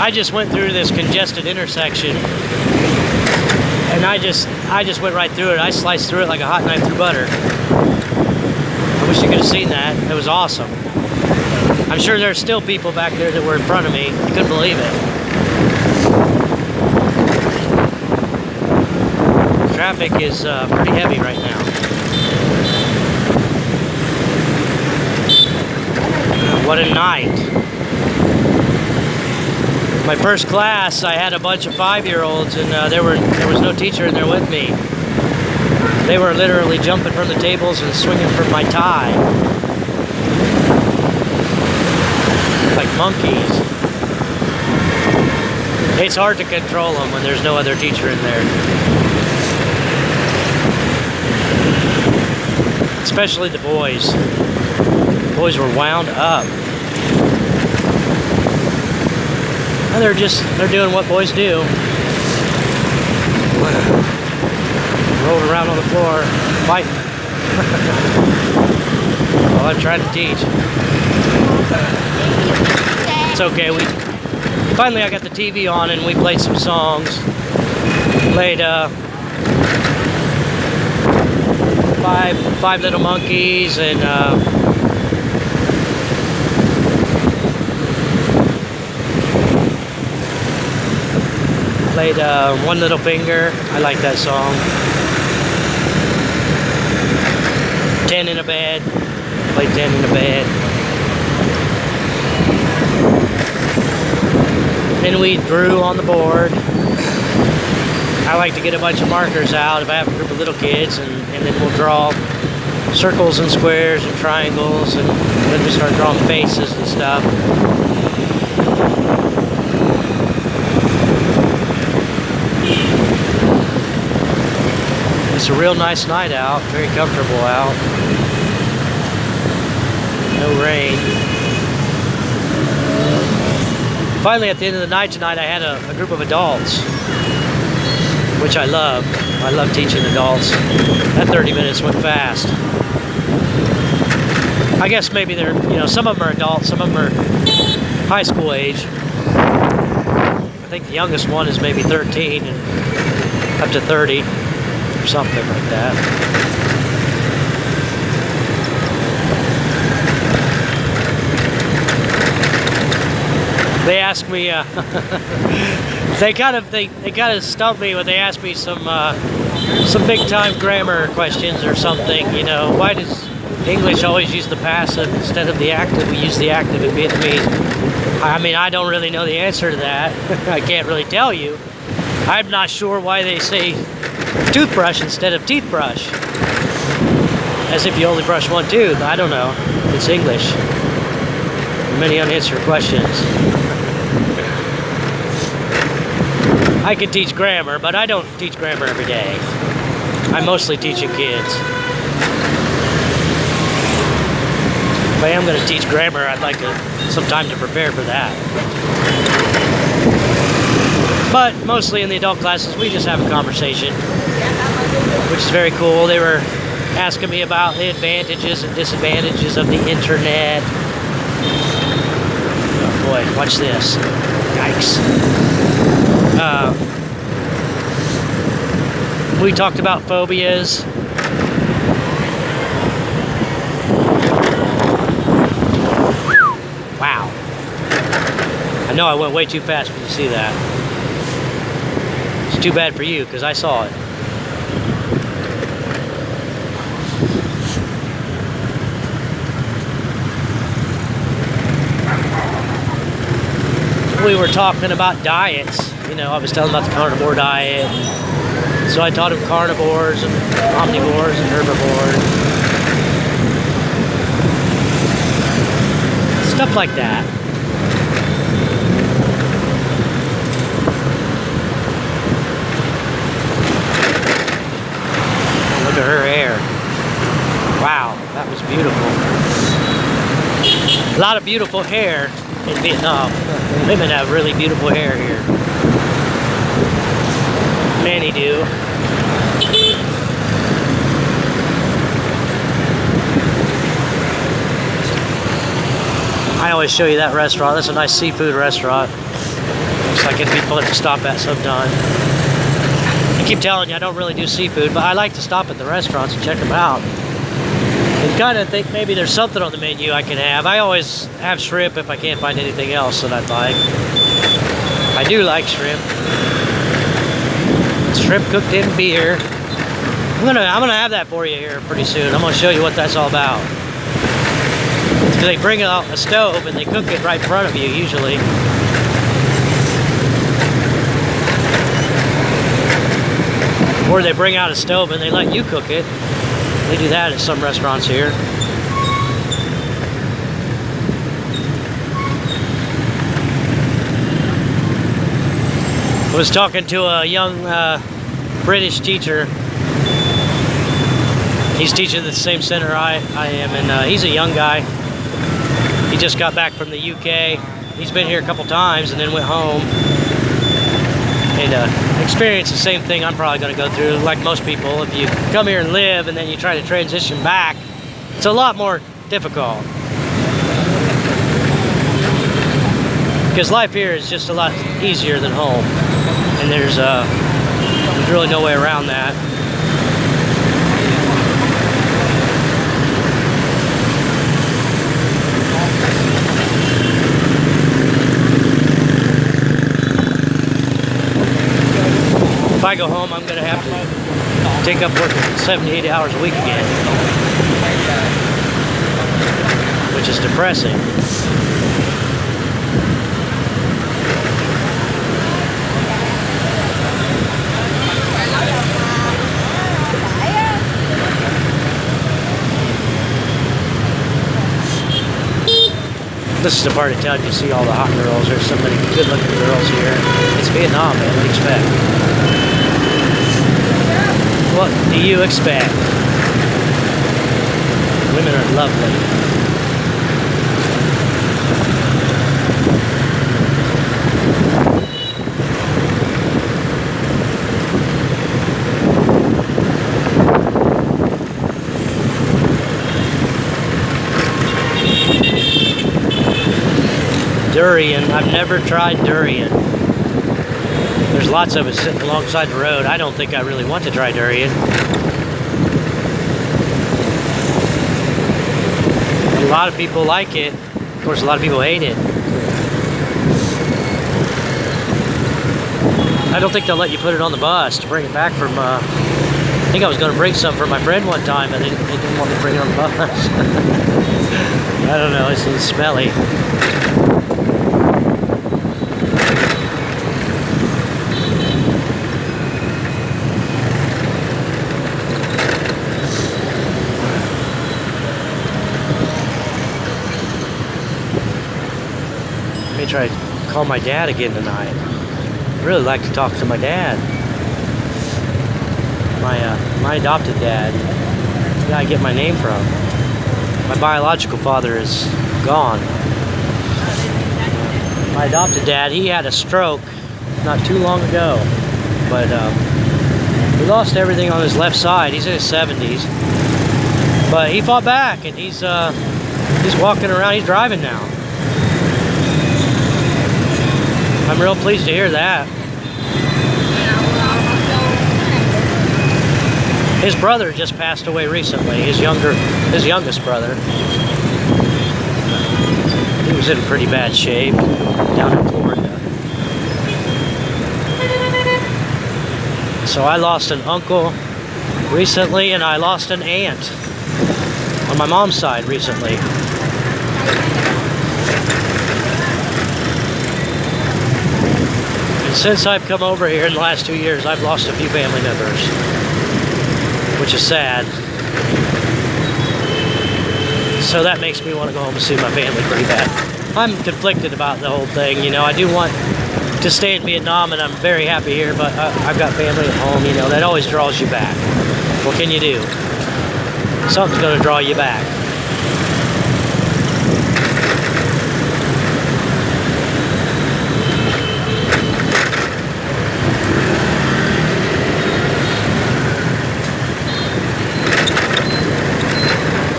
I just went through this congested intersection, and I just went right through it. I sliced through it like a hot knife through butter. I wish you could have seen that. It was awesome. I'm sure there's still people back there that were in front of me. I couldn't believe it. Traffic is pretty heavy right now. What a night. My first class, I had a bunch of 5-year-olds, and there was no teacher in there with me. They were literally jumping from the tables and swinging from my tie. Like monkeys. It's hard to control them when there's no other teacher in there. Especially the boys. The boys were wound up. And they're doing what boys do. Rolled around on the floor, fighting. Well, I'm trying to teach. It's okay. Finally I got the TV on and we played some songs. Played Five Little Monkeys and played One Little Finger. I like that song. 10 in a Bed. Played 10 in a Bed. Then we drew on the board. I like to get a bunch of markers out if I have a group of little kids, and then we'll draw circles and squares and triangles, and then we start drawing faces and stuff. It's a real nice night out, very comfortable out. No rain. Finally, at the end of the night tonight, I had a group of adults, which I love. I love teaching adults. That 30 minutes went fast. I guess maybe they're, some of them are adults, some of them are high school age. I think the youngest one is maybe 13 and up to 30. Something like that. They asked me. They kind of stumped me when they asked me some big time grammar questions or something. Why does English always use the passive instead of the active? We use the active in Vietnamese. I mean, I don't really know the answer to that. I can't really tell you. I'm not sure why they say toothbrush instead of teeth brush, as if you only brush one tooth. I don't know. It's English. Many unanswered questions. I can teach grammar, but I don't teach grammar every day. I'm mostly teaching kids. If I am going to teach grammar, I'd like some time to prepare for that. But mostly in the adult classes, we just have a conversation, which is very cool. They were asking me about the advantages and disadvantages of the internet. Oh boy, watch this. Yikes. We talked about phobias. Wow. I know I went way too fast when you see that. It's too bad for you, because I saw it. We were talking about diets. I was telling about the carnivore diet. So I taught him carnivores and omnivores and herbivores. Stuff like that. Look at her hair. Wow, that was beautiful. A lot of beautiful hair in Vietnam. Women have really beautiful hair here. Many do. I always show you that restaurant. That's a nice seafood restaurant. Looks like it'd be fun to stop at sometime. I keep telling you I don't really do seafood, but I like to stop at the restaurants and check them out. And kind of think maybe there's something on the menu I can have. I always have shrimp if I can't find anything else that I'd like. I do like shrimp. Shrimp cooked in beer. I'm gonna have that for you here pretty soon. I'm gonna show you what that's all about. They bring out a stove and they cook it right in front of you usually. Or they bring out a stove and they let you cook it. They do that at some restaurants here. I was talking to a young British teacher. He's teaching at the same center I am, and he's a young guy. He just got back from the UK. He's been here a couple times and then went home and experienced the same thing I'm probably going to go through, like most people. If you come here and live and then you try to transition back, it's a lot more difficult. Because life here is just a lot easier than home. And there's really no way around that. If I go home, I'm going to have to take up working 70, 80 hours a week again, which is depressing. This is the part of town you see all the hot girls. There's so many good-looking girls here. It's Vietnam, man. What do you expect? What do you expect? Women are lovely. Durian. I've never tried durian. There's lots of it sitting alongside the road. I don't think I really want to try durian. A lot of people like it. Of course, a lot of people hate it. I don't think they'll let you put it on the bus to bring it back from, I think I was going to bring some for my friend one time, but they didn't want me to bring it on the bus. I don't know, it's a little smelly. Try to call my dad again tonight. I'd really like to talk to my dad. My adopted dad. The guy I get my name from. My biological father is gone. My adopted dad, he had a stroke not too long ago. But he lost everything on his left side. He's in his 70s. But he fought back and he's walking around, he's driving now. I'm real pleased to hear that. His brother just passed away recently, his youngest brother. He was in pretty bad shape down in Florida. So I lost an uncle recently and I lost an aunt on my mom's side recently. Since I've come over here in the last 2 years, I've lost a few family members, which is sad. So that makes me want to go home and see my family pretty bad. I'm conflicted about the whole thing, you know. I do want to stay in Vietnam, and I'm very happy here, but I've got family at home, you know. That always draws you back. What can you do? Something's going to draw you back.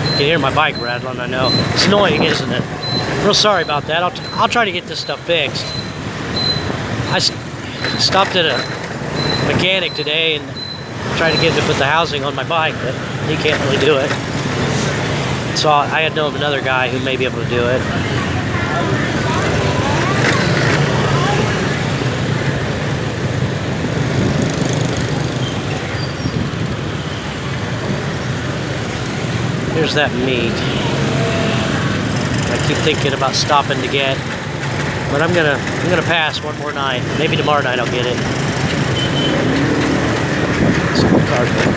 You can hear my bike rattling, I know. It's annoying, isn't it? Real sorry about that. I'll try to get this stuff fixed. I stopped at a mechanic today and tried to get him to put the housing on my bike, but he can't really do it. So I had to know of another guy who may be able to do it. Here's that meat. I keep thinking about stopping to get, but I'm gonna pass one more night. Maybe tomorrow night I'll get it. Car's there.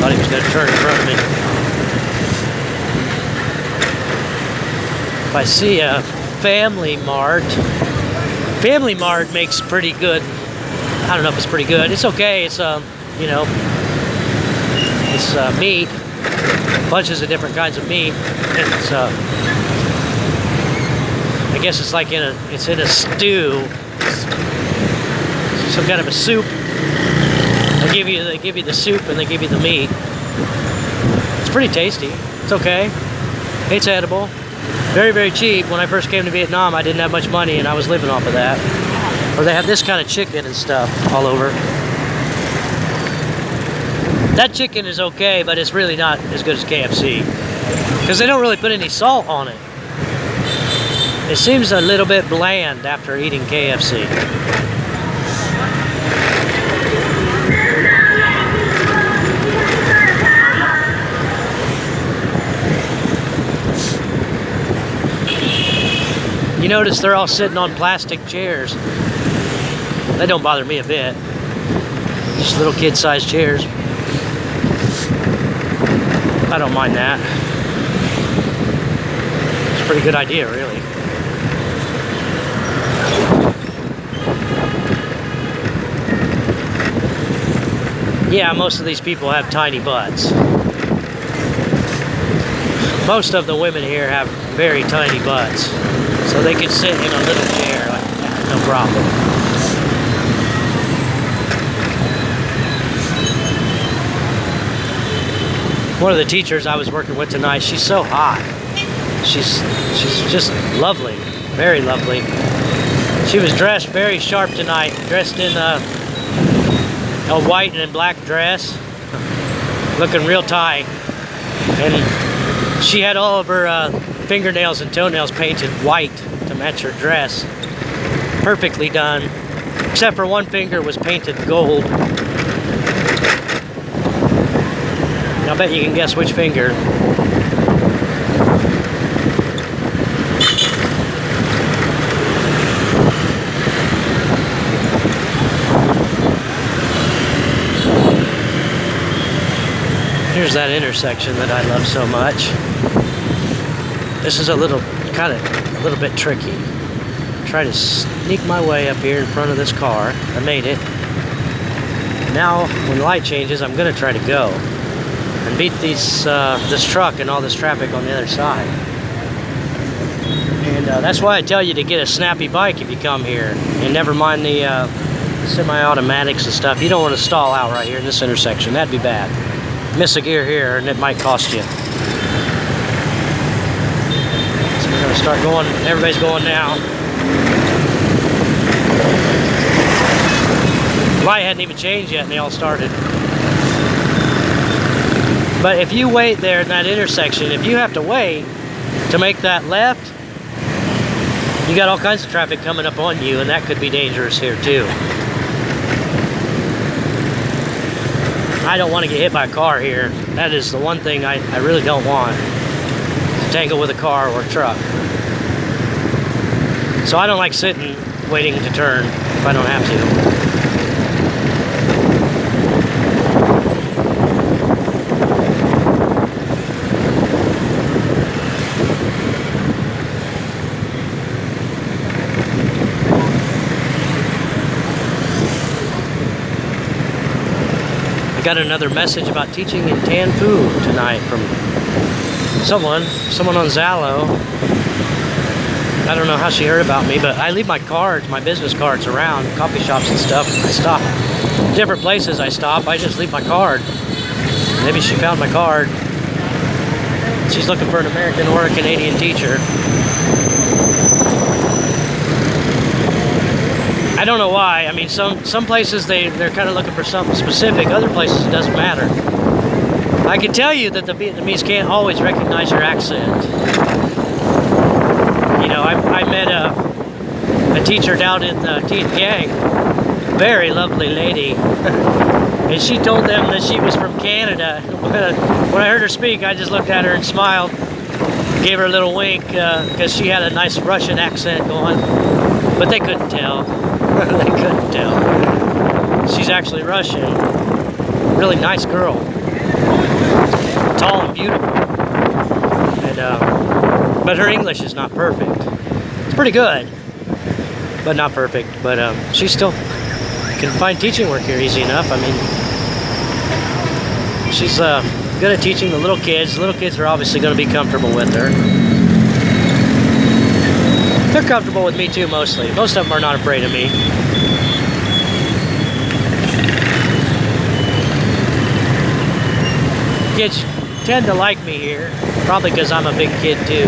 Thought he was gonna turn in front of me. If I see a Family Mart makes pretty good. I don't know if it's pretty good. It's okay. It's you know, it's meat. Bunches of different kinds of meat. It's I guess it's like in a stew, some kind of a soup. They give you the soup and they give you the meat. It's pretty tasty. It's okay. It's edible. Very, very cheap. When I first came to Vietnam, I didn't have much money and I was living off of that. Or they have this kind of chicken and stuff all over. That chicken is okay, but it's really not as good as KFC. Because they don't really put any salt on it. It seems a little bit bland after eating KFC. You notice they're all sitting on plastic chairs. They don't bother me a bit. Just little kid-sized chairs. I don't mind that. It's a pretty good idea, really. Yeah, most of these people have tiny butts. Most of the women here have very tiny butts. So they can sit in a little chair like that, no problem. One of the teachers I was working with tonight, she's so hot. She's just lovely, very lovely. She was dressed very sharp tonight, dressed in a white and black dress, looking real tight. And she had all of her fingernails and toenails painted white to match her dress. Perfectly done, except for one finger was painted gold. I bet you can guess which finger. Here's that intersection that I love so much. This is a little bit tricky. Try to sneak my way up here in front of this car. I made it. Now, when the light changes, I'm gonna try to go and beat this truck and all this traffic on the other side. And that's why I tell you to get a snappy bike if you come here, and never mind the semi-automatics and stuff. You don't want to stall out right here in this intersection. That'd be bad. Miss a gear here and it might cost you. So we're gonna start going. Everybody's going now. Light hadn't even changed yet and they all started. But if you wait there in that intersection, if you have to wait to make that left, you got all kinds of traffic coming up on you, and that could be dangerous here too. I don't want to get hit by a car here. That is the one thing I really don't want, to tangle with a car or a truck. So I don't like sitting waiting to turn if I don't have to. Got another message about teaching in Tan Phu tonight from someone on Zalo. I don't know how she heard about me, but I leave my cards, my business cards around coffee shops and stuff. I stop different places. I just leave my card. Maybe she found my card. She's looking for an American or a Canadian teacher. I don't know why. I mean, some places they're kind of looking for something specific. Other places it doesn't matter. I can tell you that the Vietnamese can't always recognize your accent. You know, I met a teacher down in Tien Giang, very lovely lady, and she told them that she was from Canada. When I heard her speak, I just looked at her and smiled, gave her a little wink because she had a nice Russian accent going, but they couldn't tell. They couldn't tell. She's actually Russian. Really nice girl, tall and beautiful, and but her English is not perfect. It's pretty good, but not perfect. But she still can find teaching work here easy enough. I mean, she's good at teaching the little kids. The little kids are obviously going to be comfortable with her. They're comfortable with me too, mostly. Most of them are not afraid of me. Kids tend to like me here, probably because I'm a big kid too.